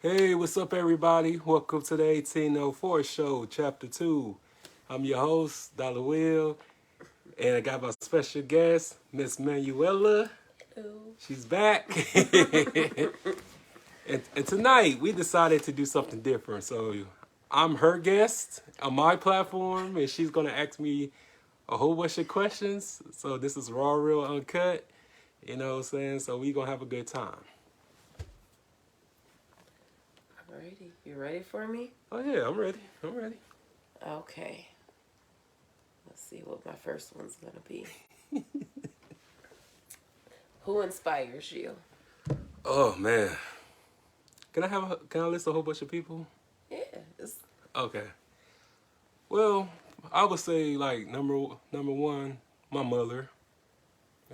Hey, what's up, everybody? Welcome to the 1804 show, chapter 2. I'm your host, Dollar Will, and I got my special guest, Miss Manuela. Hello. She's back. and tonight, we decided to do something different. So, I'm her guest on my platform, and she's going to ask me a whole bunch of questions. So, this is raw, real, uncut. You know what I'm saying? So, we going to have a good time. Alrighty, you ready for me? Oh, yeah, I'm ready. Okay. Let's see what my first one's gonna be. Who inspires you? Oh, man. Can I list a whole bunch of people? Yeah. It's, Okay. Well, I would say like number one, my mother.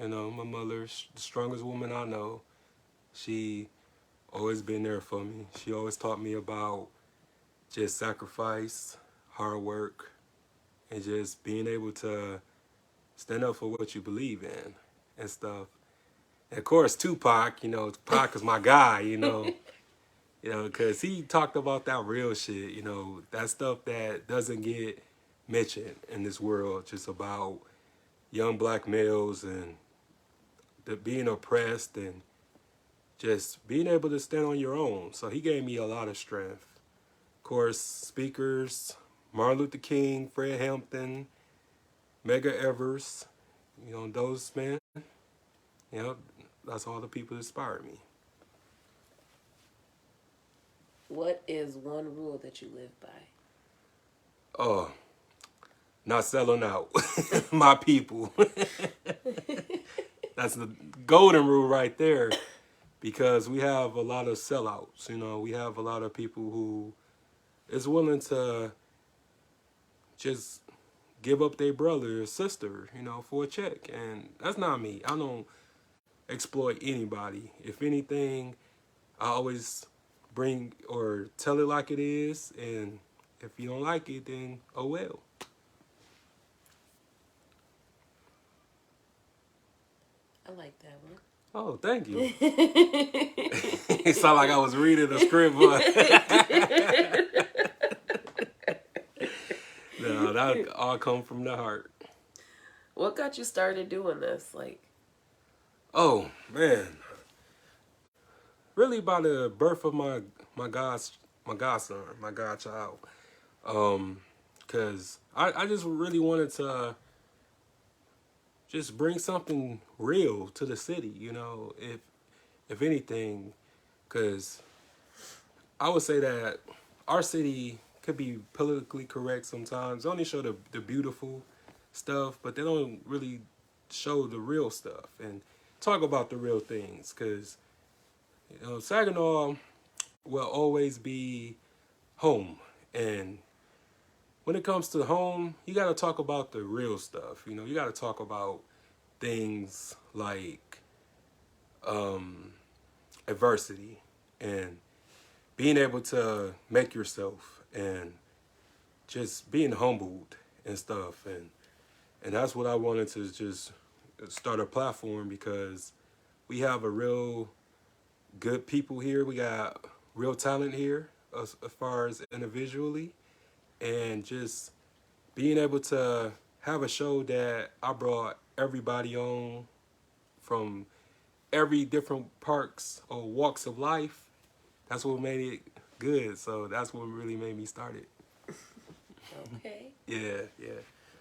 You know, my mother's the strongest woman I know. She always been there for me. She always taught me about just sacrifice, hard work, and just being able to stand up for what you believe in and stuff. And of course, Tupac. Tupac is my guy. Because he talked about that real shit, that stuff that doesn't get mentioned in this world, just about young black males and being oppressed and just being able to stand on your own. So he gave me a lot of strength. Of course, speakers, Martin Luther King, Fred Hampton, Medgar Evers, those men, that's all the people that inspired me. what is one rule that you live by? Oh, not selling out. My people. That's the golden rule right there, because we have a lot of sellouts. We have a lot of people who is willing to just give up their brother or sister, for a check. And that's not me. I don't exploit anybody. If anything, I always bring or tell it like it is. And if you don't like it, then oh well. I like that one. Oh, thank you. It sounded like I was reading a script, but no, that all come from the heart. What got you started doing this? Oh man, really by the birth of my godson, my godchild. Cause I just really wanted to just bring something real to the city, if anything, cause I would say that our city could be politically correct sometimes. They only show the beautiful stuff, but they don't really show the real stuff and talk about the real things. Because, Saginaw will always be home. And when it comes to home, you got to talk about the real stuff. You got to talk about things like adversity and being able to make yourself and just being humbled and stuff. And that's what I wanted to just start a platform, because we have a real good people here. We got real talent here as far as individually, and just being able to have a show that I brought everybody on from every different parts or walks of life. That's what made it good. So that's what really made me start it. Okay. Yeah.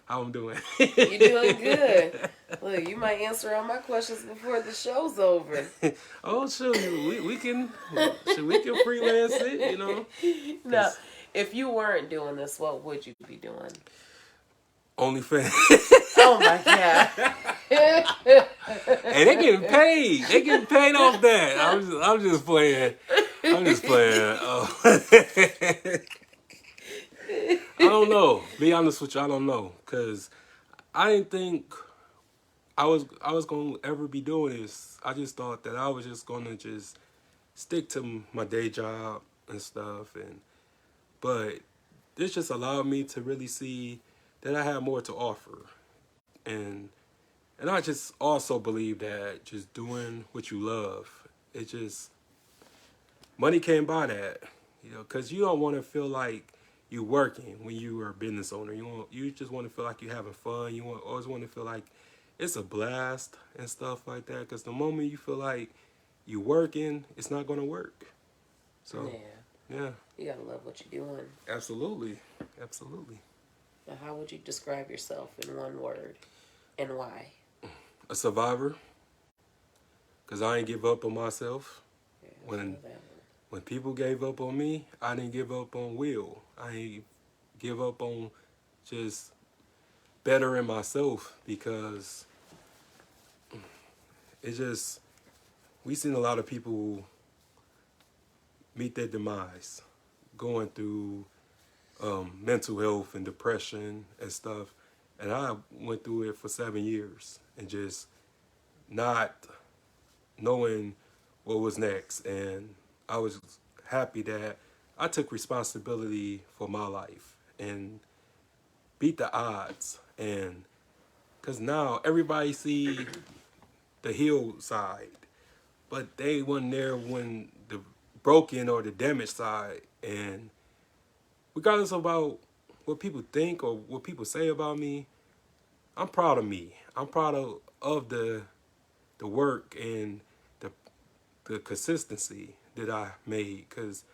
How I'm doing? You're doing good. Look, you might answer all my questions before the show's over. Oh, sure. We can freelance it, No, if you weren't doing this, what would you be doing? OnlyFans. Oh my God. Hey, they getting paid. They getting paid off that. I'm just playing. Oh. I don't know. Be honest with you, I don't know, cause I didn't think I was gonna ever be doing this. I just thought that I was just gonna just stick to my day job and stuff, but this just allowed me to really see that I had more to offer, and I just also believe that just doing what you love, it just money can't buy that, because you don't want to feel like you working when you are a business owner. You just want to feel like you're having fun. Always want to feel like it's a blast and stuff like that. Because the moment you feel like you working, it's not gonna work. So Yeah. yeah, You gotta love what you're doing. absolutely, absolutely. Now, how would you describe yourself in one word, and why? A survivor, because I ain't give up on myself. Yeah, I When feel that one. when people gave up on me, I didn't give up on Will. I ain't give up on just bettering myself, because it's just, we seen a lot of people meet their demise going through mental health and depression and stuff. And I went through it for 7 years and just not knowing what was next. And I was happy that I took responsibility for my life and beat the odds. And because now everybody see the healed side, but they wasn't there when the broken or the damaged side. And regardless about what people think or what people say about me, I'm proud of me. I'm proud of the work and the consistency that I made, because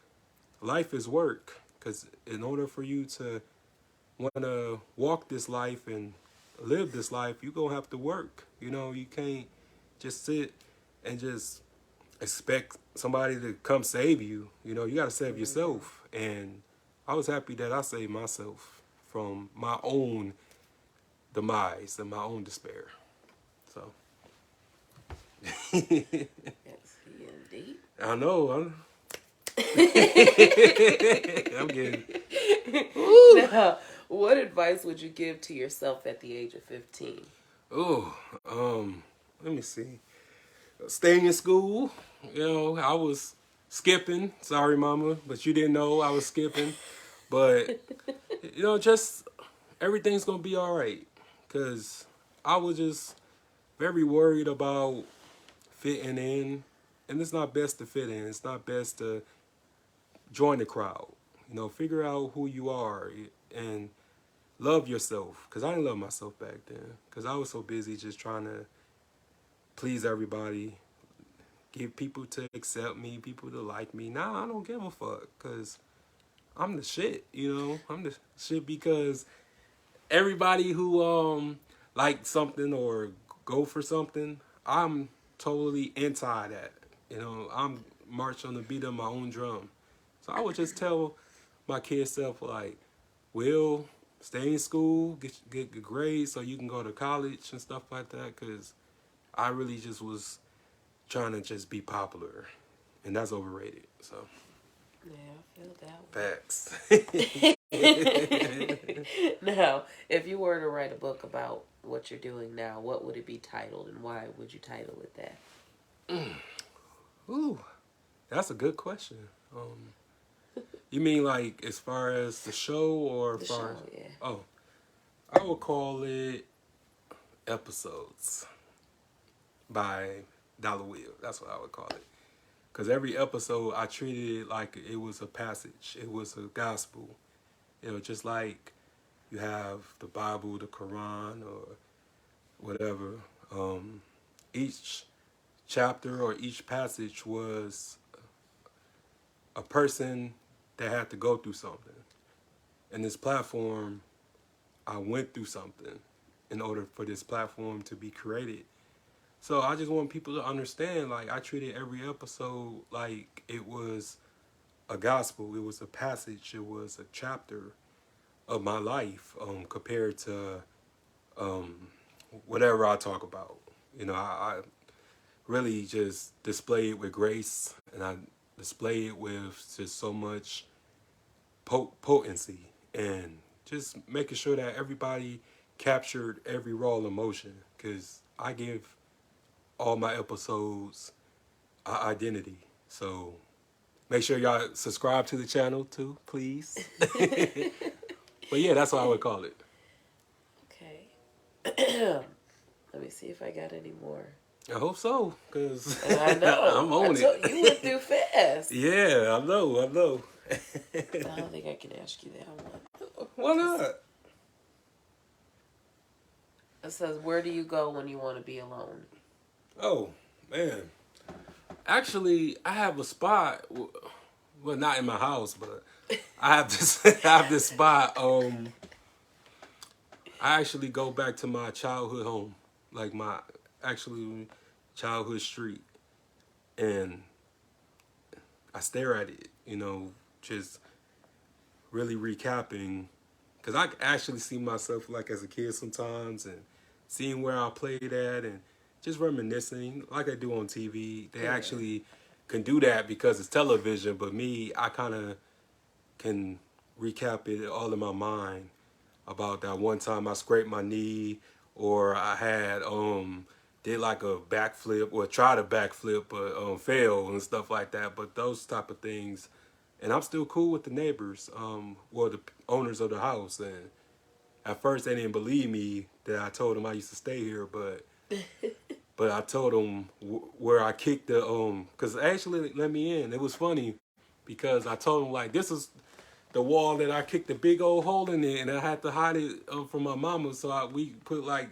life is work. Because in order for you to want to walk this life and live this life, you're going to have to work. You can't just sit and just expect somebody to come save you. You got to save yourself. And I was happy that I saved myself from my own demise and my own despair. So Yes, indeed. I know. I'm getting. Now, what advice would you give to yourself at the age of 15? Oh, let me see. Staying in school. I was skipping. Sorry, mama, but you didn't know I was skipping. But just everything's gonna be all right. Cause I was just very worried about fitting in, and it's not best to fit in. It's not best to join the crowd. Figure out who you are and love yourself. Cause I didn't love myself back then. Cause I was so busy just trying to please everybody, get people to accept me, people to like me. Nah, I don't give a fuck. Cause I'm the shit. I'm the shit because everybody who like something or go for something, I'm totally anti that. I'm march on the beat of my own drum. So I would just tell my kid self, like, Will, stay in school, get good grades so you can go to college and stuff like that. Cause I really just was trying to just be popular, and that's overrated. So Yeah, I facts. feel that one. Now, if you were to write a book about what you're doing now, what would it be titled, and why would you title it that? Ooh, that's a good question. You mean like as far as the show or The as far show, as? yeah. Oh, I would call it Episodes by Dollar Wheel. That's what I would call it. Because every episode I treated it like it was a passage. It was a gospel. Just like you have the Bible, the Quran, or whatever. Each chapter or each passage was a person that had to go through something. And this platform, I went through something in order for this platform to be created. So I just want people to understand, like, I treated every episode like it was a gospel. It was a passage. It was a chapter of my life, compared to whatever I talk about. I really just display it with grace, and I display it with just so much potency, and just making sure that everybody captured every raw emotion, because I give all my episodes an identity. So make sure y'all subscribe to the channel too, please. But yeah, that's what I would call it. Okay. Let me see if I got any more. I hope so, because I know. I'm on it. You went through fast. Yeah, I know. I don't think I can ask you that one. Why not? It says, where do you go when you want to be alone? Oh, man. Actually, I have a spot. Well, not in my house, but I have this. I have this spot. I actually go back to my childhood home, like my actually childhood street, and I stare at it. Just really recapping, because I actually see myself like as a kid sometimes, and seeing where I played at, and just reminiscing like I do on TV. They actually can do that because it's television, but me, I kind of can recap it all in my mind about that one time I scraped my knee, or I had did like a backflip or tried a backflip but failed and stuff like that. But those type of things, and I'm still cool with the neighbors, or the owners of the house. And at first they didn't believe me that I told them I used to stay here, but I told them where I kicked the because actually let me in. It was funny because I told them like this is the wall that I kicked a big old hole in it, and I had to hide it from my mama. So we put like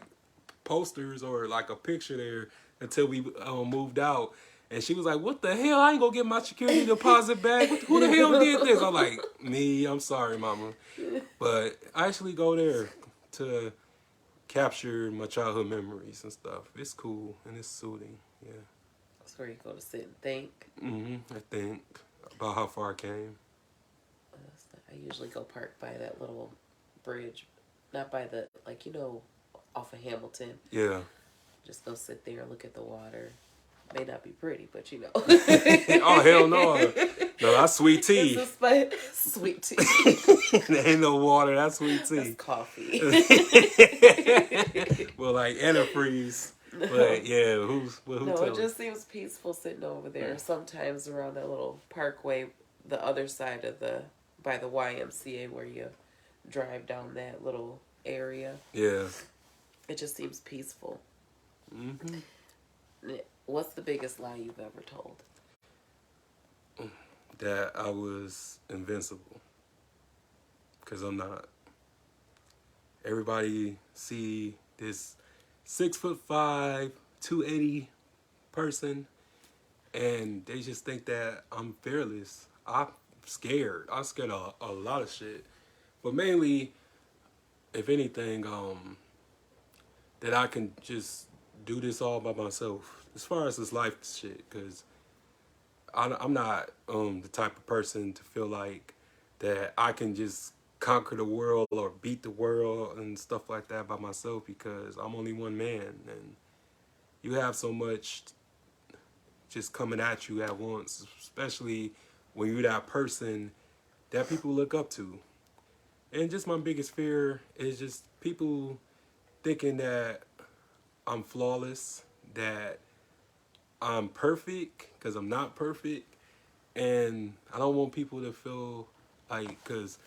posters or like a picture there until we moved out. And she was like, "What the hell? I ain't gonna get my security deposit back. Who the hell did this?" I'm like, "Me. I'm sorry, mama." But I actually go there to capture my childhood memories and stuff. It's cool and it's soothing. Yeah. That's where you go to sit and think. I think about how far I came. I usually go park by that little bridge. Not by the, like, off of Hamilton. Yeah. Just go sit there and look at the water. May not be pretty, but Oh, hell no. No, that's sweet tea. Sweet tea. There ain't no water, that's sweet tea. That's coffee. Well, like antifreeze. But yeah, who No, it just seems peaceful sitting over there. Sometimes around that little parkway, the other side of by the YMCA where you drive down that little area. Yeah. It just seems peaceful. Mm-hmm. What's the biggest lie you've ever told? That I was invincible. Because I'm not. Everybody see this 6'5", 280 person, and they just think that I'm fearless. I'm scared. I'm scared of a lot of shit. But mainly, if anything, that I can just do this all by myself. As far as this life shit, because I'm not the type of person to feel like that I can just conquer the world or beat the world and stuff like that by myself, because I'm only one man, and you have so much just coming at you at once, especially when you're that person that people look up to. And just my biggest fear is just people thinking that I'm flawless, that I'm perfect, because I'm not perfect. And I don't want people to feel like, because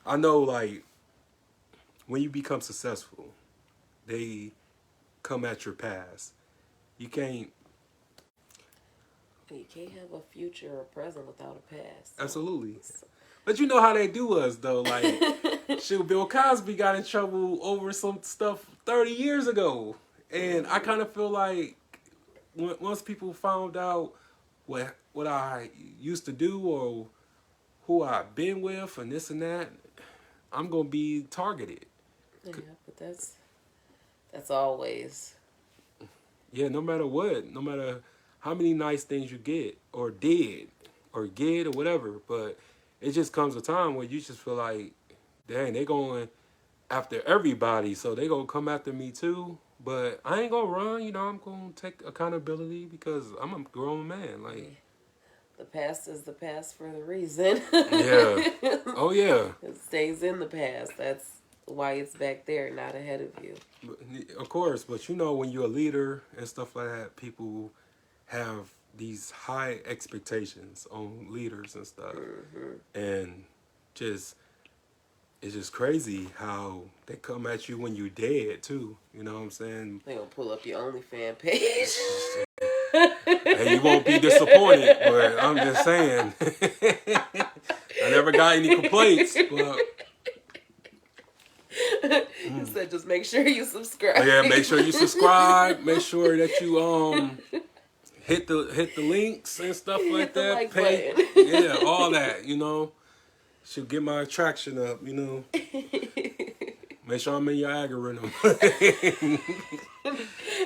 I know like when you become successful, they come at your past. You can't. You can't have a future or present without a past. Absolutely. But you know how they do us though. Like, shoot, Bill Cosby got in trouble over some stuff 30 years ago. And I kind of feel like once people found out what I used to do or who I've been with and this and that, I'm going to be targeted. Yeah, but that's always. Yeah, no matter what, no matter how many nice things you get or did or get or whatever, but it just comes a time where you just feel like, dang, they going after everybody, so they gonna come after me too. But I ain't gonna run, I'm gonna take accountability because I'm a grown man. Like, the past is the past for the reason. Yeah. Oh yeah. It stays in the past. That's why it's back there, not ahead of you. Of course, but when you're a leader and stuff like that, people have these high expectations on leaders and stuff. Mm-hmm. And just it's just crazy how they come at you when you're dead too. You know what I'm saying? They gonna pull up your OnlyFans page. And you won't be disappointed, but I'm just saying. I never got any complaints, but You said just make sure you subscribe. yeah, make sure you subscribe. Make sure that you hit the links and stuff like Hit the that. like Pay, button. yeah, all that. You know, should get my attraction up. You know, make sure I'm in your algorithm.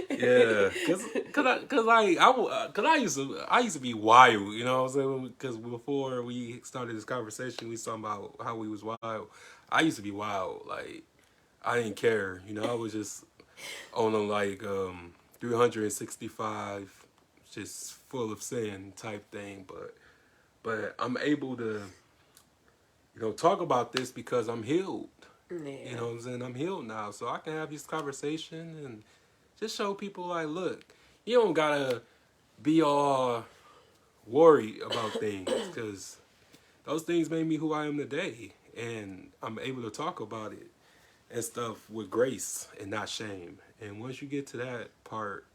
Yeah, cause I used to be wild. You know what I'm saying? Because before we started this conversation, we was talking about how we was wild. I used to be wild. Like I didn't care. You know, I was just on a 365, just full of sin type thing. But I'm able to, talk about this because I'm healed. Yeah. You know what I'm saying? I'm healed now, so I can have this conversation and just show people like, look, you don't gotta be all worried about things because those things made me who I am today, and I'm able to talk about it and stuff with grace and not shame. And once you get to that part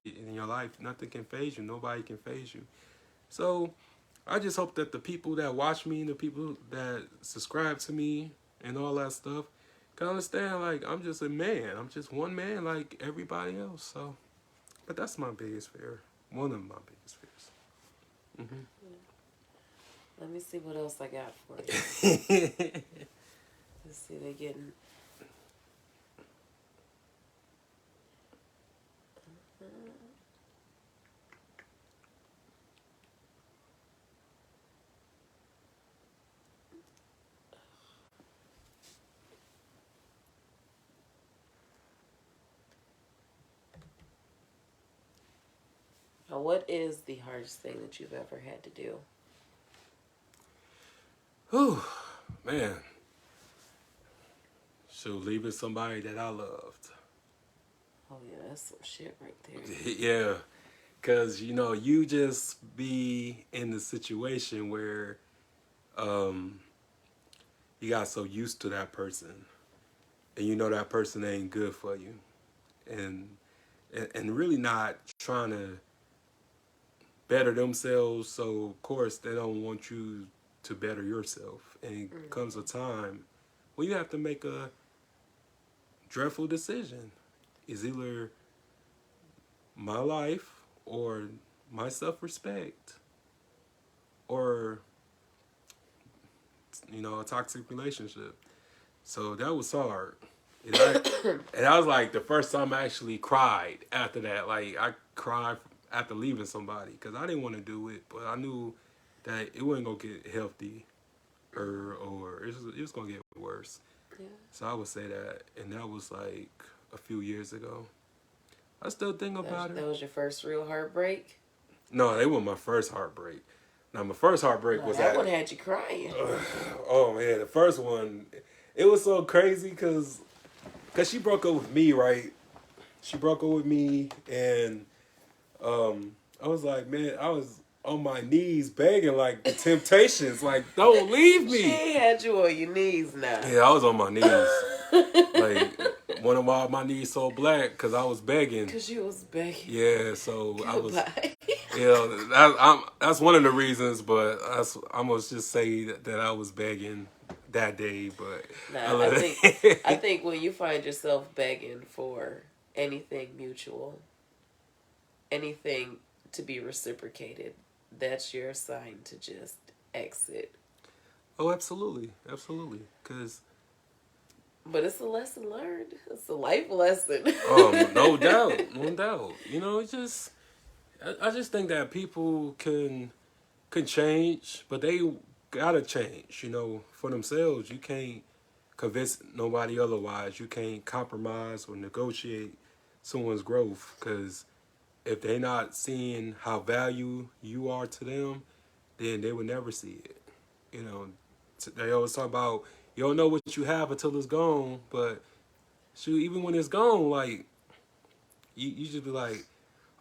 in your life, nothing can phase you. Nobody can phase you. So I just hope that the people that watch me, the people that subscribe to me, and all that stuff, can understand. Like I'm just a man. I'm just one man, like everybody else. So, but that's my biggest fear. One of my biggest fears. Mm-hmm. Let me see what else I got for you. Let's see, they're getting. Now, what is the hardest thing that you've ever had to do? Whew, man. So leaving somebody that I loved. Oh yeah, that's some shit right there. Yeah. Because, you just be in the situation where you got so used to that person. And you know that person ain't good for you. And really not trying to better themselves. So, of course, they don't want you to better yourself. And it comes a time when you have to make a dreadful decision. Is either my life or my self-respect or a toxic relationship. So that was hard. And that was like the first time I actually cried after that. Like I cried after leaving somebody because I didn't want to do it, but I knew that it wasn't gonna get healthy or it was gonna get worse. Yeah. So I would say that, and that was like a few years ago. I still think about it. That was your first real heartbreak? No, they were my first heartbreak. Now my first heartbreak was that one had you crying. Oh man, the first one, it was so crazy because she broke up with me, right? She broke up with me, and I was like, man, I was on my knees begging, like the Temptations, like, don't leave me. She had you on your knees now. Yeah, I was on my knees, like one of my knees so black because I was begging. Because you was begging. Yeah, so Goodbye. I was. That's one of the reasons, but I'm gonna just say that I was begging that day. But I think when you find yourself begging for anything mutual, anything to be reciprocated, that's your sign to just exit. Oh, absolutely, because. But it's a lesson learned. It's a life lesson. No doubt. It's just. I just think that people can change, but they gotta change. For themselves. You can't convince nobody otherwise. You can't compromise or negotiate someone's growth because if they're not seeing how value you are to them, then they will never see it. They always talk about you don't know what you have until it's gone, but shoot, even when it's gone, like you just be like,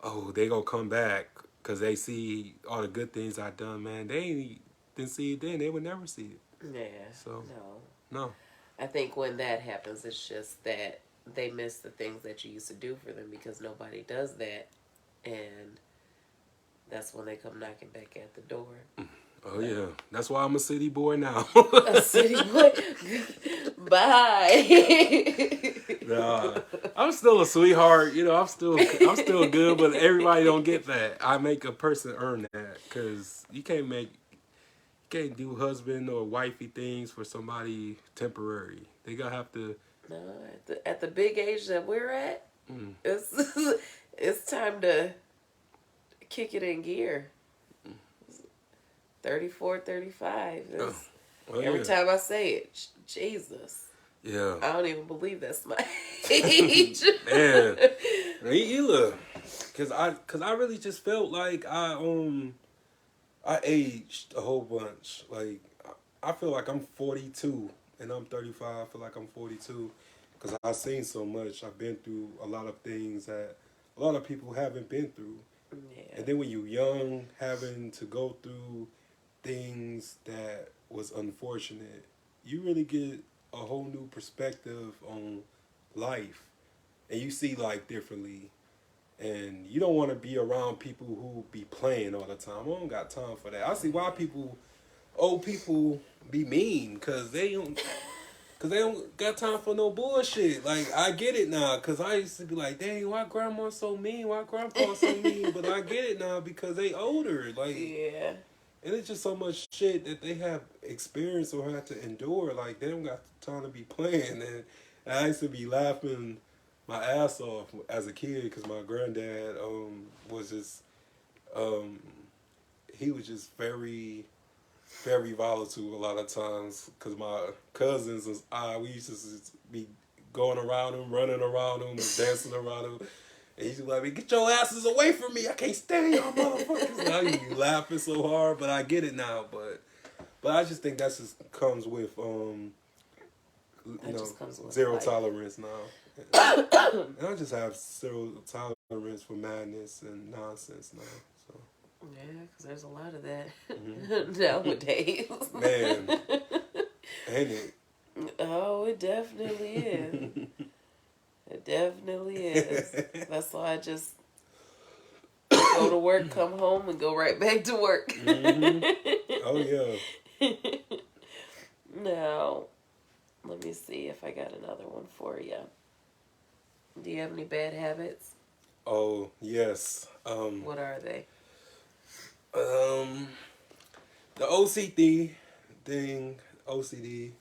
oh, they gonna come back because they see all the good things I done, man. They didn't see it then; they would never see it. Yeah. So No. I think when that happens, it's just that they miss the things that you used to do for them because nobody does that, and that's when they come knocking back at the door. Oh yeah, that's why I'm a city boy now. A city boy. Bye. Nah, I'm still a sweetheart. You know, I'm still good, but everybody don't get that. I make a person earn that because you can't do husband or wifey things for somebody temporary. They gotta have to. No, at the big age that we're at, Mm. it's it's time to kick it in gear. 34, 35. Oh, Every yeah. time I say it, Jesus. Yeah. I don't even believe that's my age. Man, me either. Cause I really just felt like I aged a whole bunch. Like I feel like I'm 42 and I'm 35. I feel like I'm 42 because I've seen so much. I've been through a lot of things that a lot of people haven't been through. Yeah. And then when you're young, having to go through things that was unfortunate, you really get a whole new perspective on life. And you see life differently. And you don't want to be around people who be playing all the time. I don't got time for that. I see why old people be mean because they don't got time for no bullshit. Like, I get it now because I used to be like, dang, why grandma so mean? Why grandpa so mean? But I get it now because they older. Like, Yeah. and it's just so much shit that they have experienced or have to endure. Like, they don't got time to be playing. And I used to be laughing my ass off as a kid because my granddad was just he was just very, very volatile a lot of times because my cousins and we used to just be going around him, running around him, and dancing around him. And he's like, get your asses away from me. I can't stand y'all motherfuckers. And I used to be laughing so hard, but I get it now. But I just think that just comes with zero life. tolerance now. And I just have zero tolerance for madness and nonsense now. So Yeah, because there's a lot of that Mhm. nowadays. Man, ain't it? Oh, it definitely is. It definitely is. That's why I just go to work, come home, and go right back to work. Mm-hmm. Oh, yeah. Now, let me see if I got another one for you. Do you have any bad habits? Oh, yes. What are they? The OCD thing, OCD.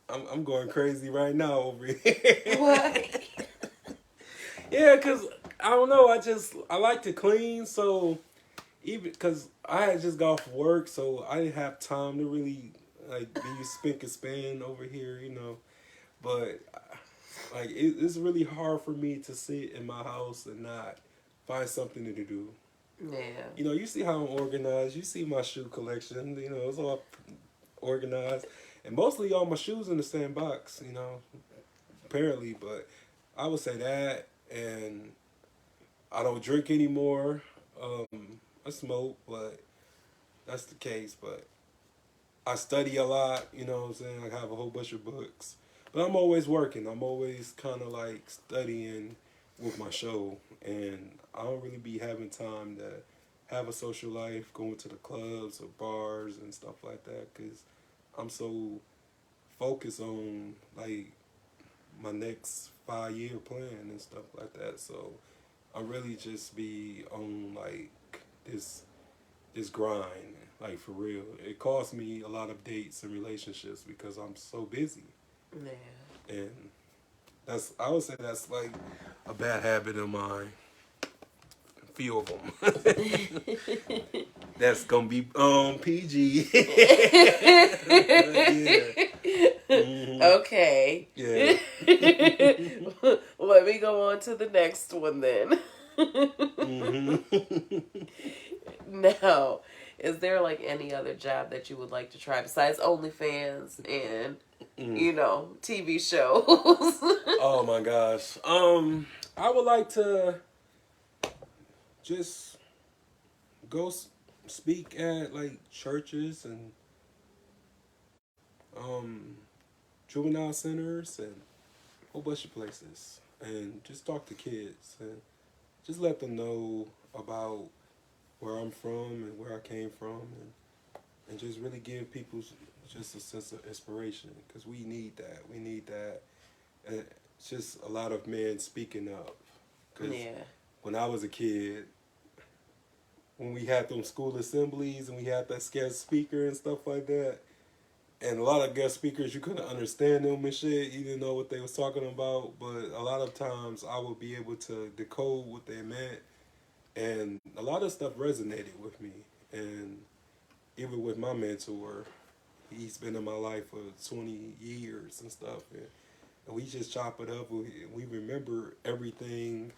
I'm going crazy right now over here. What? Yeah, cause I don't know. I like to clean, so even because I had just got off work, so I didn't have time to really like be spink and span over here, you know. But like it's really hard for me to sit in my house and not find something to do. Yeah. You know, you see how I'm organized. You see my shoe collection. You know, it's all organized, and mostly all my shoes in the same box. You know, apparently, but I would say that, and I don't drink anymore. I smoke, but that's the case. But I study a lot. You know what I'm saying? I have a whole bunch of books, but I'm always working. I'm always kind of like studying with my show, and I don't really be having time to have a social life, going to the clubs or bars and stuff like that, because I'm so focused on like my next 5 year plan and stuff like that. So I really just be on like this grind, like for real. It costs me a lot of dates and relationships because I'm so busy. Yeah. And I would say that's like a bad habit of mine. A few of them. That's gonna be PG. Yeah. Mm-hmm. Okay. Yeah. Let me go on to the next one then. Mm-hmm. Now, is there like any other job that you would like to try besides OnlyFans and TV shows? Oh my gosh. I would like to just go speak at like churches and juvenile centers and a whole bunch of places, and just talk to kids and just let them know about where I'm from and where I came from, and just really give people just a sense of inspiration, because we need that. We need that. And it's just a lot of men speaking up. Because when I was a kid, when we had them school assemblies and we had that guest speaker and stuff like that, and a lot of guest speakers, you couldn't understand them and shit. You didn't know what they was talking about. But a lot of times I would be able to decode what they meant. And a lot of stuff resonated with me. And even with my mentor, he's been in my life for 20 years and stuff. And we just chop it up. We remember everything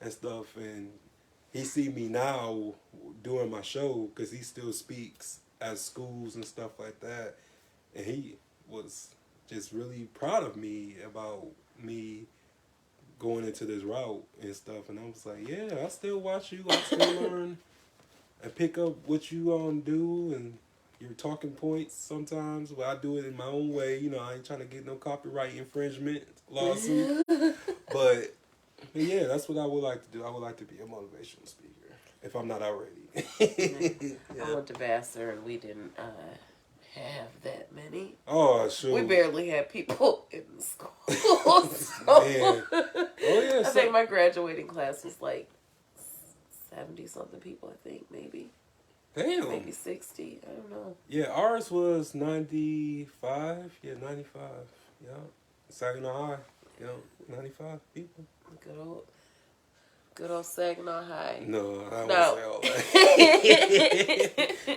and stuff. And he see me now doing my show because he still speaks at schools and stuff like that. And he was just really proud of me about me going into this route and stuff. And I was like, yeah, I still watch you. I still learn and pick up what you do and your talking points sometimes. But I do it in my own way. You know, I ain't trying to get no copyright infringement lawsuit. But yeah, that's what I would like to do. I would like to be a motivational speaker, if I'm not already. Yeah. I went to Vassar and we didn't have that many. Oh, sure. We barely had people in the school. So man. Oh, yeah. I think my graduating class was like 70-something people, I think, maybe. Damn. Maybe 60. I don't know. Yeah, ours was 95. Yeah, 95. Yeah. Saginaw High. Yeah, 95 people. Good old Saginaw High. No, I won't say all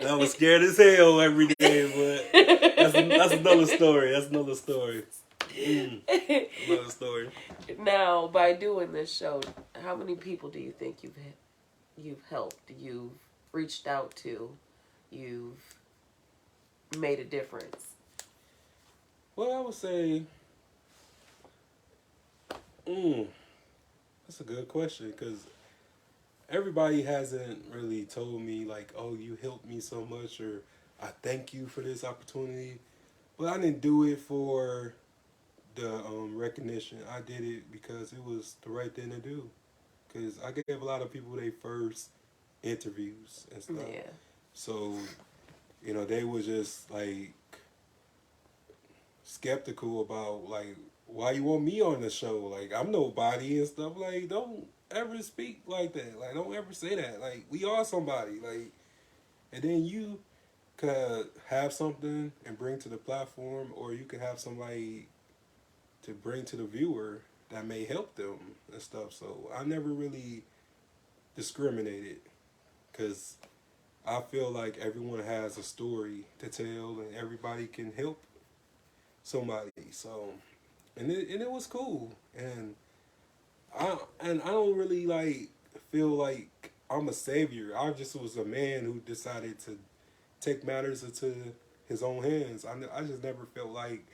that. I was scared as hell every day, but that's another story. That's another story. Another story. Now, by doing this show, how many people do you think you've helped? You've reached out to? You've made a difference? Well, I would say, that's a good question, because everybody hasn't really told me, like, oh, you helped me so much, or I thank you for this opportunity. But I didn't do it for the recognition. I did it because it was the right thing to do. Because I gave a lot of people their first interviews and stuff. Yeah. So, you know, they were just, like, skeptical about, like, why you want me on the show? Like, I'm nobody and stuff. Like, don't ever speak like that. Like, don't ever say that. Like, we are somebody. Like, and then you could have something and bring to the platform, or you could have somebody to bring to the viewer that may help them and stuff. So I never really discriminated, because I feel like everyone has a story to tell and everybody can help somebody. So and it was cool, and I don't really like feel like I'm a savior. I just was a man who decided to take matters into his own hands. I just never felt like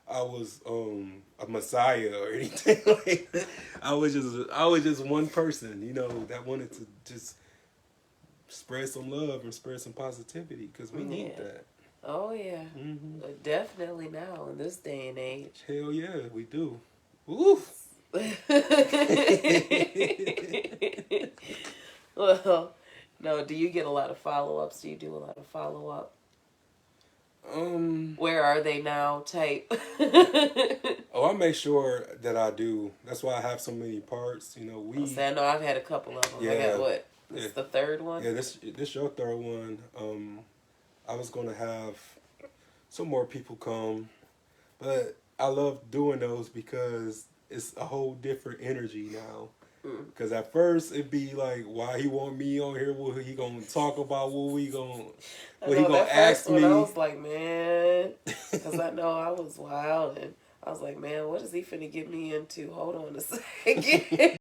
I was a messiah or anything like that. I was just one person, you know, that wanted to just spread some love and spread some positivity, because we need that. Oh yeah, definitely now in this day and age. Hell yeah, we do. Oof. Well, no. Do you get a lot of follow-ups? Do you do a lot of follow-up? Where are they now? Type. Oh, I make sure that I do. That's why I have so many parts. You know, I know I've had a couple of them. Yeah, I got what? This is the third one. Yeah, this your third one. I was gonna have some more people come, but I love doing those because it's a whole different energy now. Because at first it'd be like, why he want me on here? What he gonna talk about? What he gonna ask me? I was like, man, because I know I was wild, and I was like, man, what is he finna get me into? Hold on a second.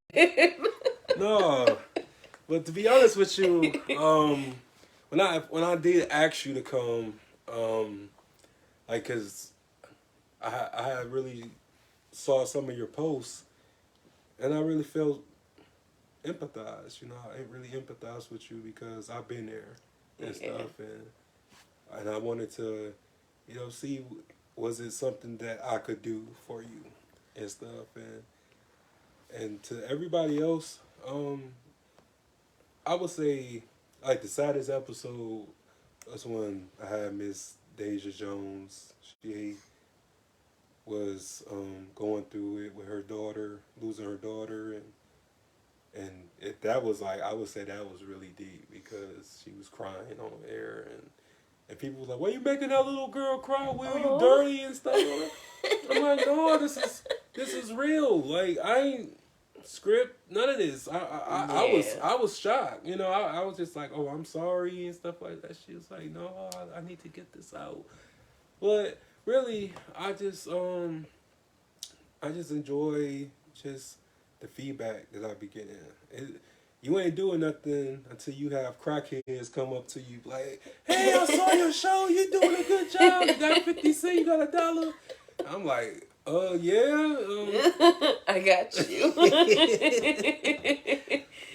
No, but to be honest with you, when I did ask you to come, like, cause I had really saw some of your posts, and I really felt empathized. You know, I really empathized with you because I've been there and stuff, and I wanted to, you know, see was it something that I could do for you and stuff, and to everybody else, I would say like the saddest episode was when I had Miss Deja Jones. She was going through it with her daughter, losing her daughter, that was like, I would say that was really deep because she was crying on air, and people were like, "Why you making that little girl cry? Will you dirty and stuff?" I'm like, no, this is real. Like, I ain't script none of this. I was shocked. You know, I was just like, "Oh, I'm sorry" and stuff like that. She was like, "No, I need to get this out." But really, I just enjoy just the feedback that I be getting. You ain't doing nothing until you have crackheads come up to you like, "Hey, I saw your show. You doing a good job. You got 50 cents. You got $1." I'm like, yeah. I got you.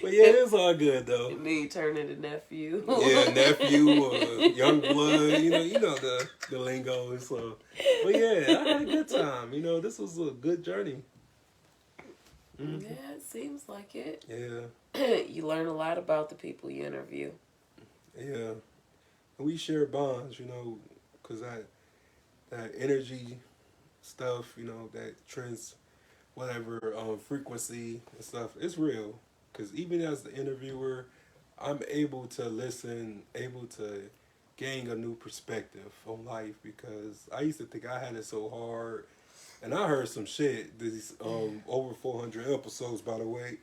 But yeah, it's all good though. And then you turn into nephew. Yeah, nephew or young blood. You know the lingo and so. But yeah, I had a good time. You know, this was a good journey. Mm-hmm. Yeah, it seems like it. Yeah. You learn a lot about the people you interview. Yeah. And we share bonds, you know, because that energy stuff, you know, that whatever frequency and stuff, it's real. Because even as the interviewer, I'm able to listen, able to gain a new perspective on life because I used to think I had it so hard. And I heard some shit. These over 400 episodes, by the way.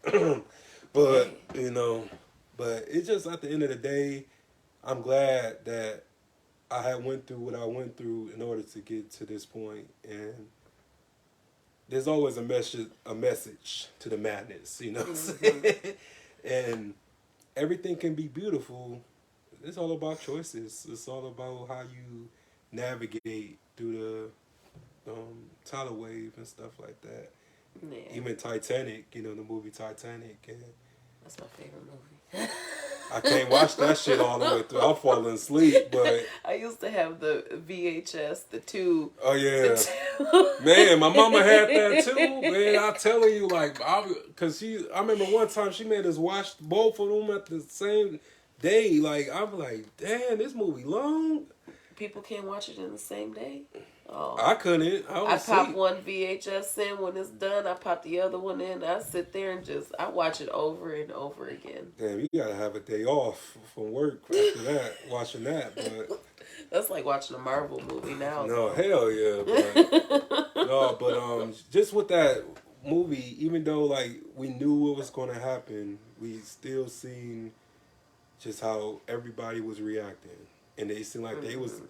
But you know, but it's just at the end of the day, I'm glad that I had went through what I went through in order to get to this point. And there's always a message to the madness, you know what I'm saying? And everything can be beautiful. It's all about choices. It's all about how you navigate through the tidal wave and stuff like that. Yeah. Even Titanic, you know, the movie Titanic. And that's my favorite movie. I can't watch that shit all the way through. I'll fall asleep, but I used to have the VHS, the two. Oh yeah, man, my mama had that too. Man, I'm telling you, like, cause I remember one time she made us watch both of them at the same day. Like, I'm like, damn, this movie long. People can't watch it in the same day. Oh. I couldn't. I pop one VHS in when it's done. I pop the other one in. I sit there and I watch it over and over again. Damn, you gotta have a day off from work after that, watching that. But that's like watching a Marvel movie now. No, hell yeah. But just with that movie, even though like we knew what was gonna happen, we still seen just how everybody was reacting, and they seemed like they was.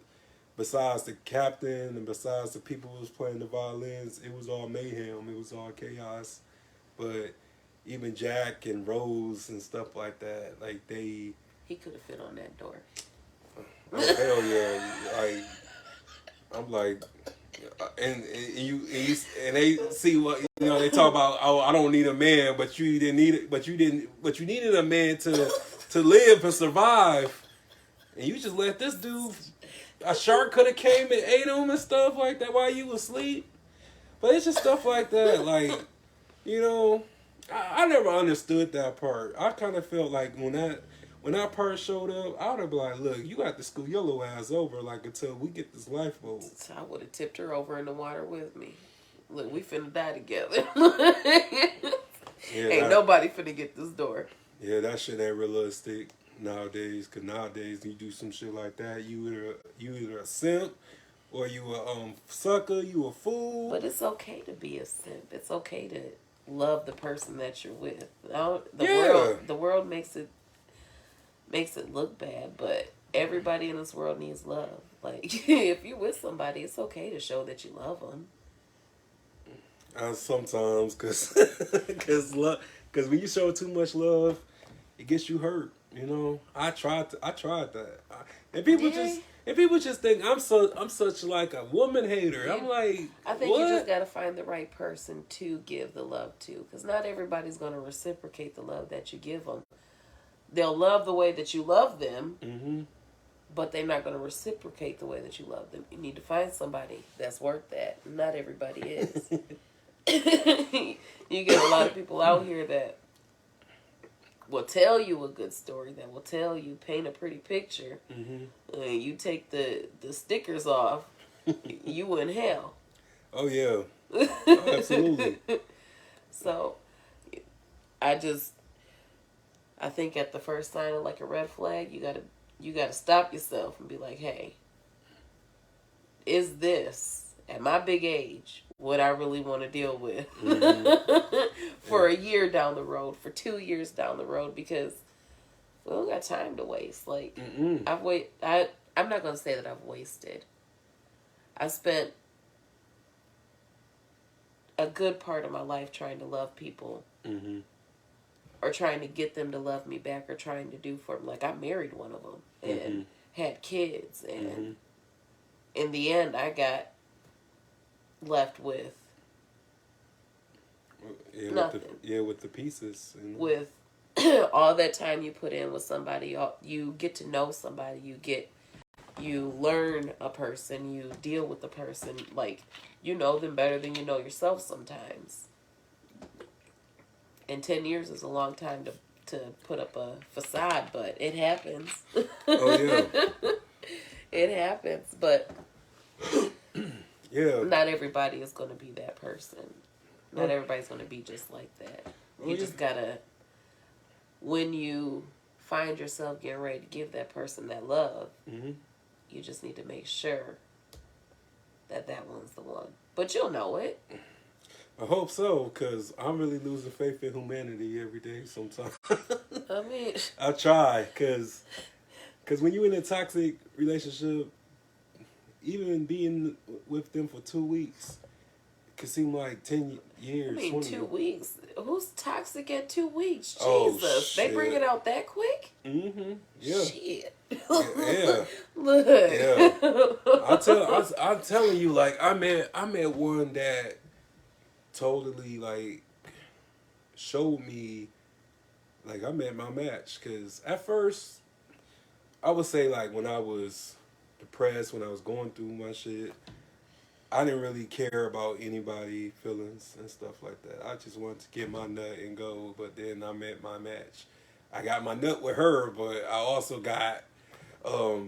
Besides the captain and besides the people who was playing the violins, it was all mayhem. It was all chaos. But even Jack and Rose and stuff like that, like he could have fit on that door. Oh, hell yeah! I'm like, and they see what you know. They talk about. Oh, I don't need a man, but you didn't need it. But you needed a man to live and survive, and you just let this dude. A shark could have came and ate him and stuff like that while you was asleep. But it's just stuff like that. Like, you know, I never understood that part. I kind of felt like when that part showed up, I would have been like, look, you got to school your little ass over like until we get this lifeboat. So I would have tipped her over in the water with me. Look, we finna die together. Ain't nobody finna get this door. Yeah, that shit ain't realistic nowadays, because nowadays you do some shit like that, you either a simp or you a sucker, you a fool. But it's okay to be a simp. It's okay to love the person that you're with. The world makes it look bad, but everybody in this world needs love. Like, if you're with somebody, it's okay to show that you love them. Sometimes, because when you show too much love, it gets you hurt. You know, I tried that, and people just think I'm such like a woman hater. Yeah. I'm like, I think you just gotta find the right person to give the love to, because not everybody's gonna reciprocate the love that you give them. They'll love the way that you love them, but they're not going to reciprocate the way that you love them. You need to find somebody that's worth that. Not everybody is. You get a lot of people out here that will tell you a good story, that will tell you, paint a pretty picture. You take the stickers off, you in hell. Oh yeah, oh, absolutely. So I think at the first sign of like a red flag, you gotta stop yourself and be like, hey, is this at my big age what I really want to deal with for a year down the road, for 2 years down the road? Because we don't got time to waste. Like I'm not gonna say that I've wasted. I spent a good part of my life trying to love people. Or trying to get them to love me back, or trying to do for them. Like, I married one of them and had kids, and in the end, I got left with nothing. With the pieces. With all that time you put in with somebody, you get to know somebody, you learn a person, you deal with the person, like, you know them better than you know yourself sometimes. And 10 years is a long time to put up a facade, but it happens. Oh, yeah. It happens, but yeah, not everybody is going to be that person. Not everybody's going to be just like that. You just gotta, when you find yourself getting ready to give that person that love, you just need to make sure that one's the one. But you'll know it. I hope so, because I'm really losing faith in humanity every day sometimes. I mean, I try, because when you're in a toxic relationship, even being with them for 2 weeks could seem like 10 years. I mean, 20 2 weeks? Who's toxic at 2 weeks? Oh, Jesus. shit. They bring it out that quick? Yeah. Shit. Yeah. Look. Yeah. I'm telling you, like, I met one that totally, like, showed me, like, I met my match. Because at first, I would say, like, when I was depressed, when I was going through my shit, I didn't really care about anybody feelings and stuff like that. I just wanted to get my nut and go. But then I met my match. I got my nut with her, but I also got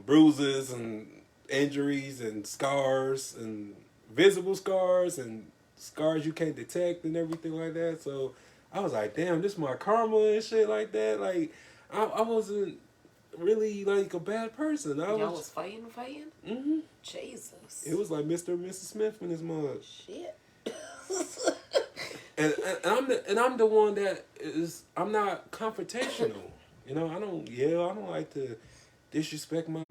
bruises and injuries and scars and visible scars and scars you can't detect and everything like that. So I was like, damn, this is my karma and shit like that. Like, I wasn't really like a bad person. Y'all was fighting? Mm-hmm. Jesus. It was like Mr. and Mrs. Smith in his mug. Shit. and I'm the one that is, I'm not confrontational. You know, I don't yell. I don't like to disrespect my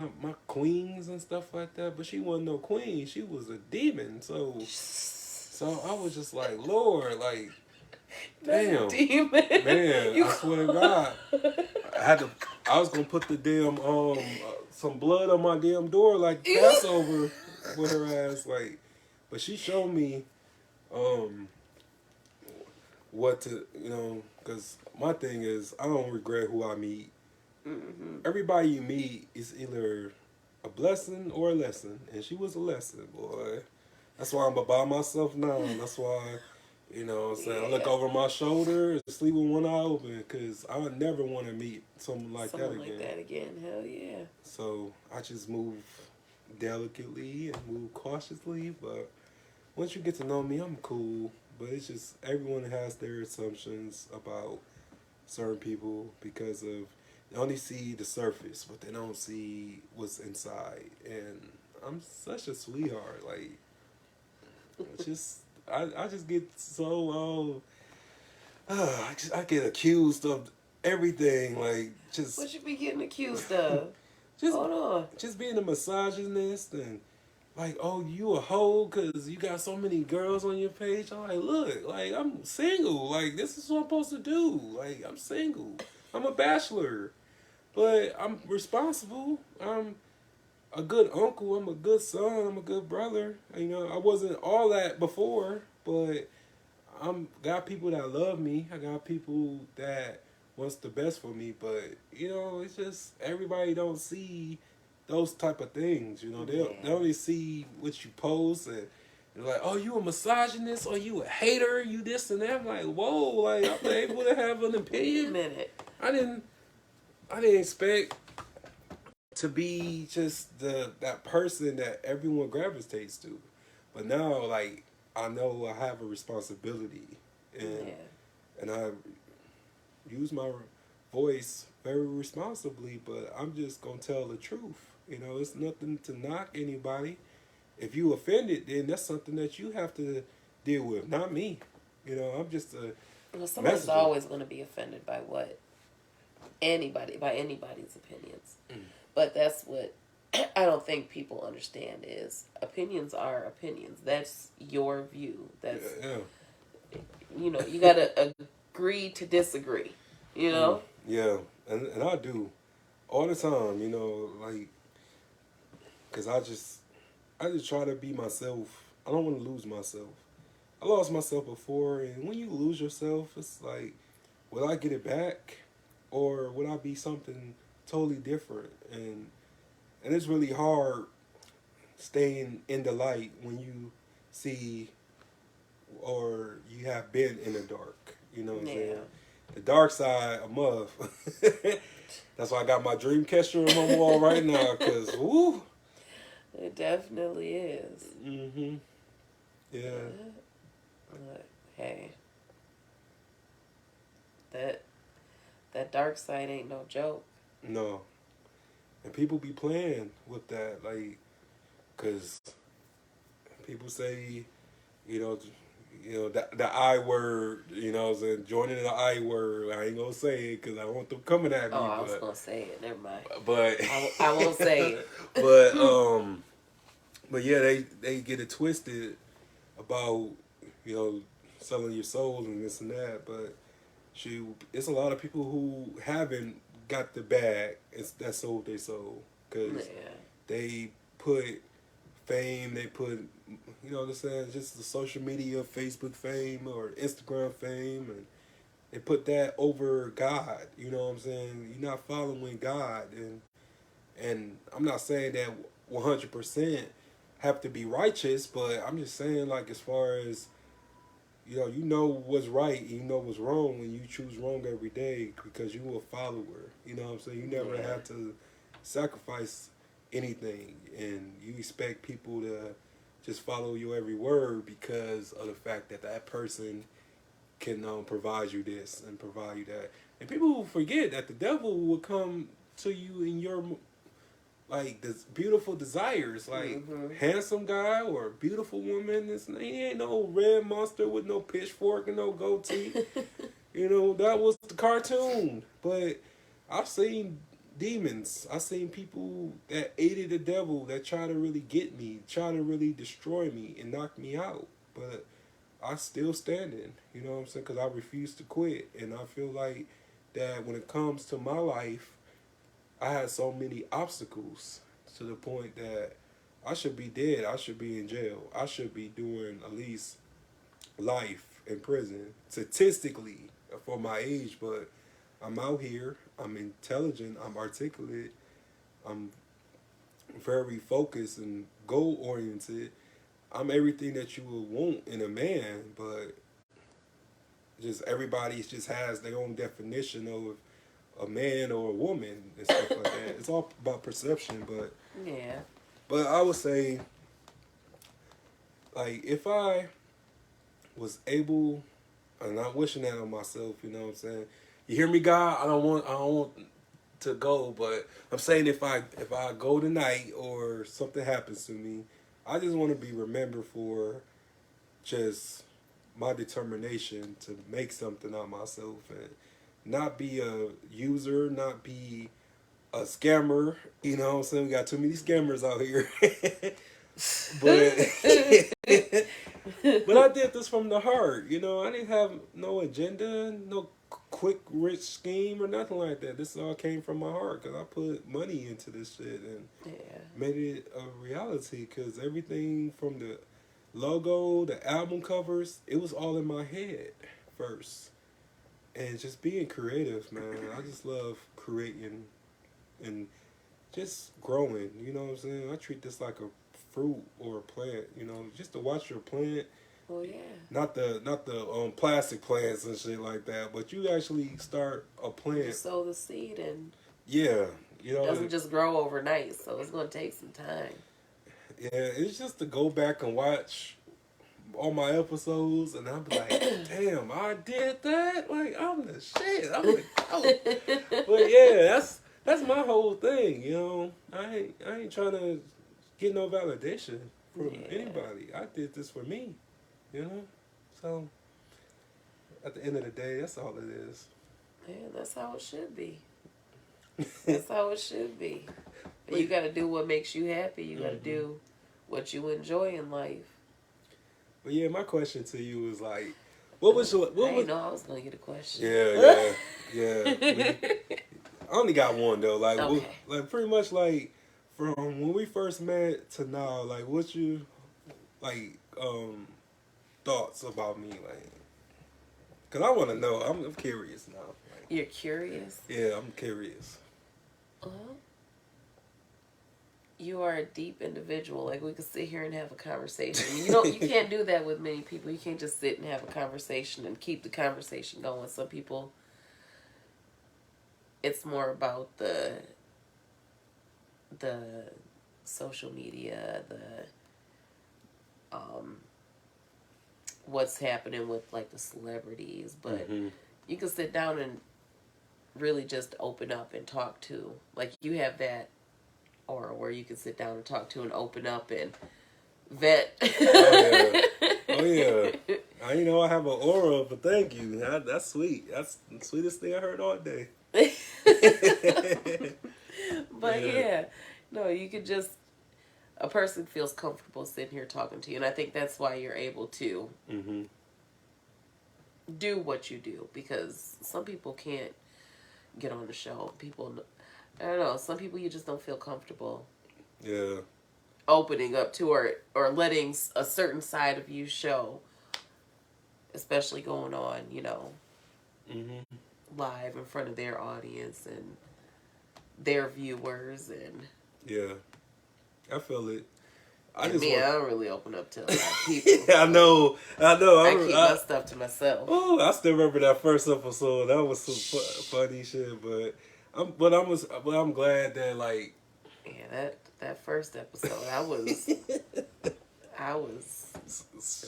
queens and stuff like that. But she wasn't no queen. She was a demon. So I was just like, Lord, like, damn, demon. Man, I swear to God, I was gonna put the damn some blood on my damn door like Passover with her ass, like. But she showed me what to, because my thing is, I don't regret who I meet. Everybody you meet is either a blessing or a lesson, and she was a lesson, boy. That's why I'm by myself now. That's why, you know what I'm saying, I look over my shoulder and sleep with one eye open, because I would never want to meet someone like that again. Hell yeah. So I just move delicately and move cautiously, but once you get to know me, I'm cool. But it's just, everyone has their assumptions about certain people because of, they only see the surface, but they don't see what's inside. And I'm such a sweetheart. Like, it's just, I just get so, I get accused of everything. Like, just. What you be getting accused of? Hold on. Just being a misogynist and, like, oh, you a hoe because you got so many girls on your page. I'm like, look, like, I'm single. Like, this is what I'm supposed to do. Like, I'm single. I'm a bachelor. But I'm responsible. I'm a good uncle. I'm a good son. I'm a good brother. You know, I wasn't all that before, but I'm got people that love me. I got people that wants the best for me. But, you know, it's just everybody don't see those type of things. You know, they only see what you post and they're like, oh, you a misogynist or you a hater, you this and that. I'm like, whoa, like I'm able to have an opinion. Wait a minute. I didn't expect to be just that person that everyone gravitates to. But now, like, I know I have a responsibility, and I use my voice very responsibly. But I'm just gonna tell the truth. You know, it's nothing to knock anybody. If you offended, then that's something that you have to deal with, not me. You know, I'm just a Well, someone's messenger. always going to be offended by anybody's opinions. But that's what I don't think people understand is opinions are opinions. That's your view. That's you know, you got to agree to disagree. You know? Yeah, and I do all the time. You know, like because I just try to be myself. I don't want to lose myself. I lost myself before, and when you lose yourself, it's like, will I get it back, or would I be something totally different? And it's really hard staying in the light when you see or you have been in the dark. You know what I'm saying? The dark side of muff. That's why I got my dream catcher on my wall right now, because woo. It definitely is. Mm-hmm. Yeah. But, hey, that dark side ain't no joke. No. And people be playing with that, like, because people say, you know, the I word, you know, what I'm saying, joining the I word. I ain't gonna say it because I want them coming at me. Oh, I was gonna say it. Never mind. But I won't say it. But yeah, they get it twisted about, you know, selling your soul and this and that. But it's a lot of people who haven't got the bag. That sold their soul because they put fame. They put, you know what I'm saying, just the social media, Facebook fame or Instagram fame, and they put that over God. You know what I'm saying? You're not following God, and I'm not saying that 100% have to be righteous, but I'm just saying, like, as far as, you know what's right and you know what's wrong when you choose wrong every day because you a follower. You know what I'm saying? You never have to sacrifice anything, and you expect people to just follow your every word because of the fact that that person can provide you this and provide you that. And people forget that the devil will come to you in your like this beautiful desires, like handsome guy or beautiful woman. He ain't no red monster with no pitchfork and no goatee. You know, that was the cartoon. But I've seen demons. I've seen people that aided the devil that try to really get me, try to really destroy me and knock me out. But I still standing. You know what I'm saying? Because I refuse to quit, and I feel like that when it comes to my life, I had so many obstacles to the point that I should be dead. I should be in jail. I should be doing at least life in prison, statistically, for my age. But I'm out here. I'm intelligent. I'm articulate. I'm very focused and goal oriented. I'm everything that you would want in a man, but just everybody just has their own definition of a man or a woman and stuff like that. It's all about perception, but I would say, like, if I was able, I'm not wishing that on myself, you know what I'm saying? You hear me, God? I don't want to go, but I'm saying if I go tonight or something happens to me, I just want to be remembered for just my determination to make something out of myself and not be a user, not be a scammer. You know what I'm saying? We got too many scammers out here. But I did this from the heart. You know, I didn't have no agenda, no quick rich scheme or nothing like that. This all came from my heart because I put money into this shit and made it a reality because everything from the logo, the album covers, it was all in my head first. And just being creative, man. I just love creating and just growing. You know what I'm saying? I treat this like a fruit or a plant. You know, just to watch your plant. Well, yeah. Not the plastic plants and shit like that, but you actually start a You plant. sow the seed and Yeah, you it know. doesn't just grow overnight, so it's going to take some time. Yeah, it's just to go back and watch all my episodes, and I'm like, damn, I did that. Like I'm the shit. I'm the goat. But yeah, that's my whole thing. You know, I ain't trying to get no validation from Yeah. anybody. I did this for me. You know, so at the end of the day, that's all it is. Yeah, that's how it should be. That's how it should be. And you got to do what makes you happy. You got to do what you enjoy in life. But yeah, my question to you is like, what was your I didn't know I was going to get a question. Yeah. I only got one though. Like, Okay. like pretty much like from when we first met to now. Like, what's your like thoughts about me? Like, cause I want to know. I'm curious now. Like, You're curious? yeah, I'm curious. Well, you are a deep individual. Like, we could sit here and have a conversation. You can't do that with many people. You can't just sit and have a conversation and keep the conversation going. Some people, it's more about the social media, the what's happening with like the celebrities, but you can sit down and really just open up and talk to, like, you have that aura where you can sit down and talk to and open up and vet. Oh yeah. I know I have an aura, but thank you. That's sweet. That's the sweetest thing I heard all day. But yeah, no, you could just, a person feels comfortable sitting here talking to you, and I think that's why you're able to do what you do, because some people can't get on the show. People, I don't know, some people you just don't feel comfortable opening up to, or letting a certain side of you show, especially going on, live in front of their audience and their viewers. And yeah, I feel it. I don't really open up to a lot of people. I know. I keep my stuff to myself. Oh, I still remember that first episode. That was some funny shit. But I'm glad that like. Yeah, that first episode, I was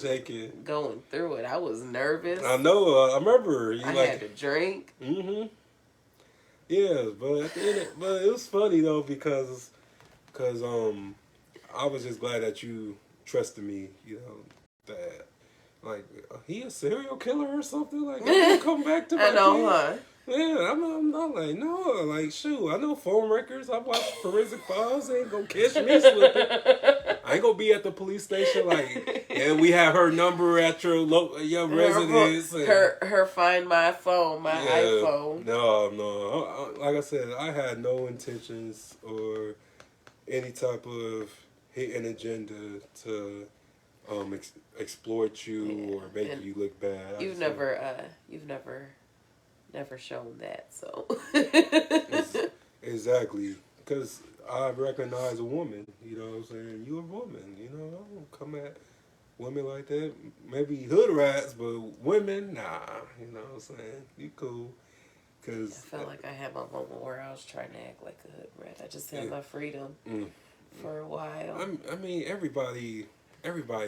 shaking, going through it. I was nervous. I know. I remember. I had to drink. Yeah, but at the end, but it was funny though because I was just glad that you trusted me. You know that like he a serial killer or something. Like I'm gonna come back to my I know, kid. huh? Yeah, I'm not like, no, like, shoot, I know phone records. I watch forensic files. They ain't gonna catch me slipping. I ain't gonna be at the police station like, yeah, we have her number at your residence. Her find my phone, my iPhone. No. Like I said, I had no intentions or any type of hidden agenda to exploit you or make you look bad. You've never shown that, so. Exactly, because I recognize a woman. You know what I'm saying? You're a woman. You know, I don't come at women like that. Maybe hood rats, but women, nah. You know what I'm saying? You cool. Cause I felt like I had my moment where I was trying to act like a hood rat. I just had my freedom for a while. I mean, everybody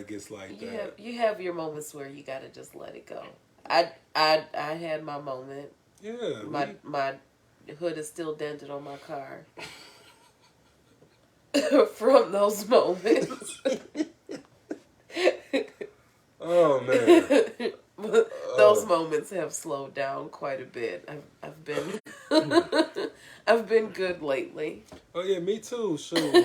gets like that. You have your moments where you gotta just let it go. I had my moment. Yeah. My hood is still dented on my car from those moments. Oh man. Those moments have slowed down quite a bit. I've been I've been good lately. Oh yeah, me too. Sure.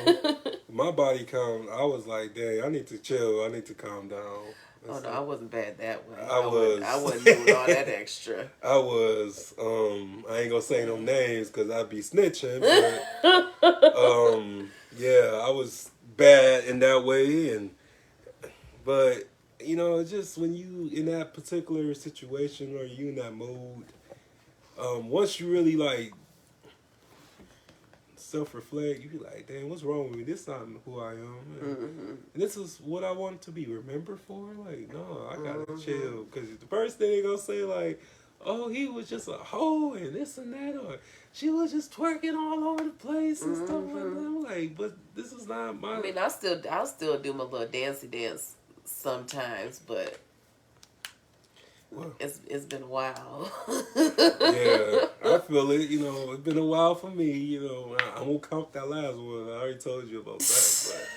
My body calm. I was like, dang, I need to chill. I need to calm down. Oh no, I wasn't bad that way. I wasn't doing all that extra. I was. I ain't gonna say no names because I'd be snitching. But yeah, I was bad in that way, but you know, just when you in that particular situation or you in that mode, once you really like self-reflect, you be like, damn, what's wrong with me? This not who I am. And this is what I want to be remembered for. Like, no, I gotta chill. Because the first thing they gonna say, like, oh, he was just a hoe and this and that, or she was just twerking all over the place and stuff like that. I'm like, but this is not my. I mean, I'll still do my little dancey dance sometimes, but it's been a while. Yeah, I feel it. You know, it's been a while for me. You know, I won't count that last one. I already told you about that,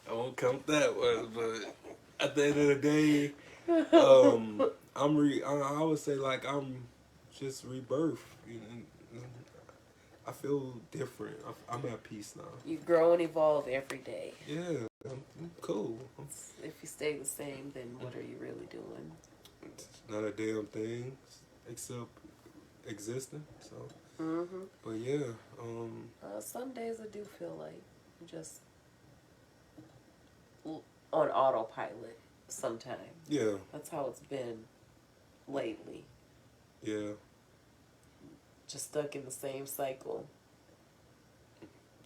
but I won't count that one. But at the end of the day, I would say like I'm just rebirth. You know, I feel different. I'm at peace now. You grow and evolve every day. Yeah, I'm cool. If you stay the same, then what are you really doing? It's not a damn thing except existing. So, but yeah. Some days I do feel like I'm just on autopilot. Sometimes. Yeah. That's how it's been lately. Yeah. Just stuck in the same cycle.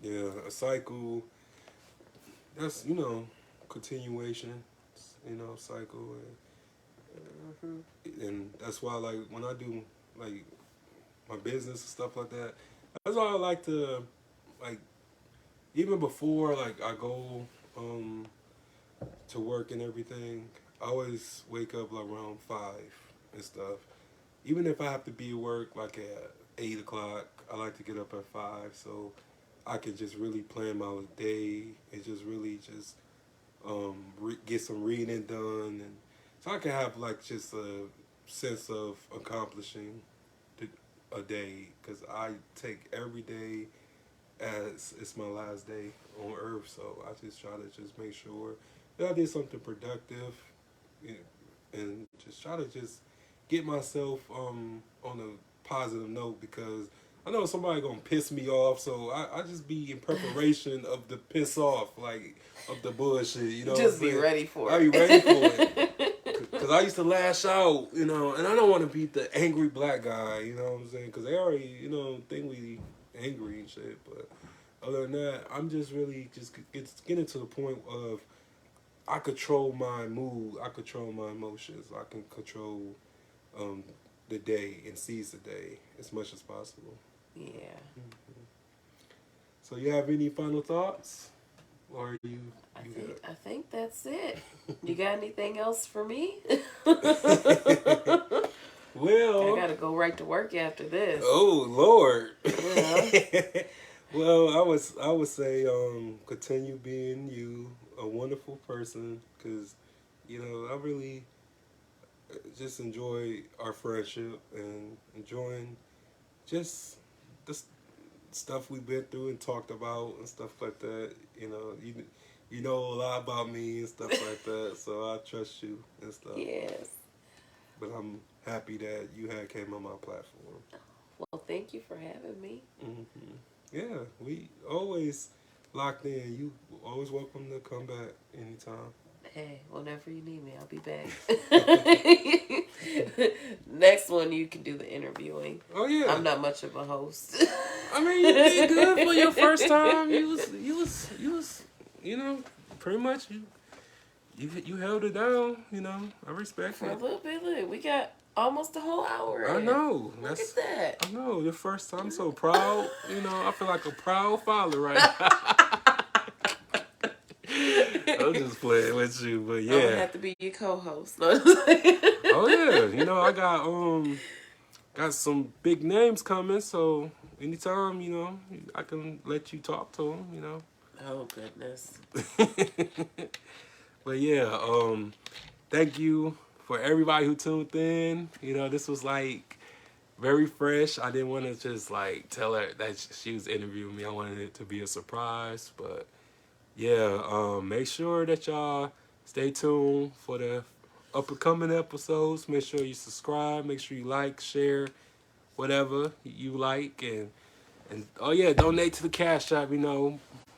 Yeah, a cycle. That's continuation. Cycle, and that's why like when I do like my business and stuff like that, that's why I like to like even before like I go to work and everything. I always wake up like around 5 and stuff. Even if I have to be at work like at 8 o'clock, I like to get up at 5 so I can just really plan my day and just really just get some reading done, and so I can have like just a sense of accomplishing a day, because I take every day as it's my last day on earth. So I just try to just make sure that I did something productive, and just try to just get myself on a positive note, because I know somebody gonna piss me off, so I just be in preparation of the piss off, like of the bullshit, Just be ready for it. I be ready for it, because I used to lash out, and I don't want to be the angry black guy, you know what I'm saying? Because they already, think we angry and shit. But other than that, I'm just really just getting to the point of I control my mood, I control my emotions, I can control the day and seize the day as much as possible. Yeah. Mm-hmm. So you have any final thoughts? Or are you I think that's it. You got anything else for me? Well, I gotta go right to work after this. Oh Lord. Yeah. Well, I would say continue being you, a wonderful person, because I really just enjoy our friendship and enjoying just the stuff we've been through and talked about and stuff like that. You know a lot about me and stuff like that, so I trust you and stuff. Yes. But I'm happy that you came on my platform. Well, thank you for having me. Mm-hmm. Yeah, we always locked in. You always welcome to come back anytime. Hey, whenever you need me, I'll be back. Next one, you can do the interviewing. Oh yeah, I'm not much of a host. I mean, you did good for your first time. You was, pretty much you held it down. I respect For it. a little bit, look, we got almost a whole hour. I know. Look at that. I know. Your first time, I'm so proud. I feel like a proud father right now. I'm just playing with you, but yeah. I'm gonna have to be your co-host. Oh yeah, I got some big names coming, so anytime I can let you talk to them. Oh goodness. But yeah, thank you for everybody who tuned in. This was like very fresh. I didn't want to just like tell her that she was interviewing me. I wanted it to be a surprise, but. Yeah, make sure that y'all stay tuned for the upcoming episodes. Make sure you subscribe. Make sure you like, share, whatever you like. And oh yeah, donate to the Cashapp.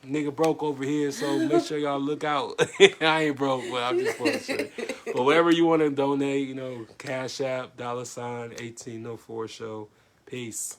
Nigga broke over here, so make sure y'all look out. I ain't broke, but I'm just bullshit. But wherever you want to donate, Cashapp, $1804 show. Peace.